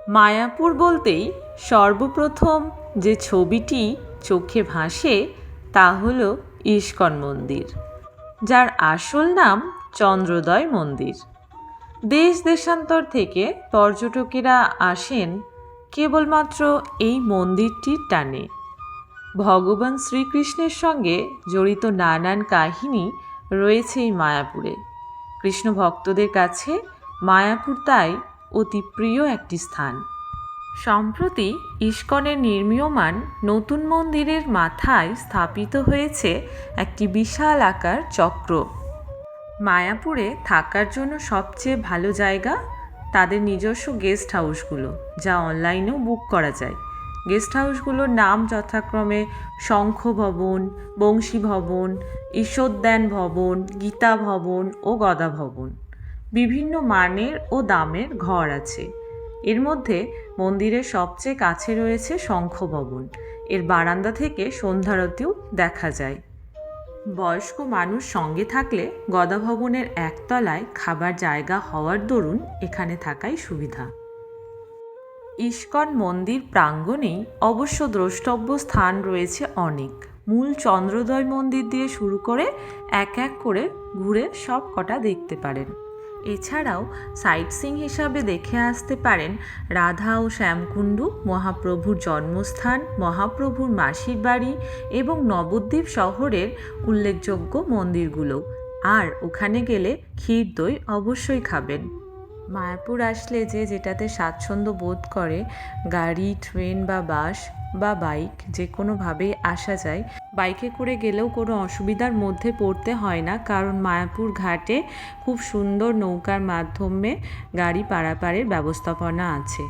মায়াপুর বলতেই সর্বপ্রথম যে ছবিটি চোখে ভাসে তা হল ইস্কন মন্দির, যার আসল নাম চন্দ্রোদয় মন্দির। দেশ দেশান্তর থেকে পর্যটকেরা আসেন কেবলমাত্র এই মন্দিরটির টানে। ভগবান শ্রীকৃষ্ণের সঙ্গে জড়িত নানান কাহিনী রয়েছে এই মায়াপুরে। কৃষ্ণ ভক্তদের কাছে মায়াপুর তাই অতি প্রিয় একটি স্থান। সম্প্রতি ইস্কনের নির্মীয়মান নতুন মন্দিরের মাথায় স্থাপিত হয়েছে একটি বিশাল আকার চক্র। মায়াপুরে থাকার জন্য সবচেয়ে ভালো জায়গা তাদের নিজস্ব গেস্ট হাউসগুলো, যা অনলাইনেও বুক করা যায়। গেস্ট হাউসগুলোর নাম যথাক্রমে শঙ্খ ভবন, বংশী ভবন, ঈশ্বরদ্যান ভবন, গীতা ভবন ও গদা ভবন। বিভিন্ন মানের ও দামের ঘর আছে। এর মধ্যে মন্দিরের সবচেয়ে কাছে রয়েছে শঙ্খ ভবন। এর বারান্দা থেকে সন্ধ্যারতিও দেখা যায়। বয়স্ক মানুষ সঙ্গে থাকলে গদা ভবনের একতলায় খাবার জায়গা হওয়ার দরুন এখানে থাকাই সুবিধা। ইস্কন মন্দির প্রাঙ্গণেই অবশ্য দ্রষ্টব্য স্থান রয়েছে অনেক। মূল চন্দ্রোদয় মন্দির দিয়ে শুরু করে এক এক করে ঘুরে সব কটা দেখতে পারেন। এছাড়াও সাইট সিইং হিসাবে দেখে আসতে পারেন রাধা ও শ্যামকুণ্ডু, মহাপ্রভুর জন্মস্থান, মহাপ্রভুর মাসির বাড়ি এবং নবদ্বীপ শহরের উল্লেখযোগ্য মন্দিরগুলো। আর ওখানে গেলে ক্ষীর দই অবশ্যই খাবেন। মায়াপুর আসলে যেটাতে স্বাচ্ছন্দ্য বোধ করে, গাড়ি, ট্রেন বা বাস বা বাইক যে কোনোভাবেই আসা যায়। বাইকে করে গেলেও কোনো অসুবিধার মধ্যে পড়তে হয় না, কারণ মায়াপুর ঘাটে খুব সুন্দর নৌকার মাধ্যমে গাড়ি পারাপারের ব্যবস্থাপনা আছে।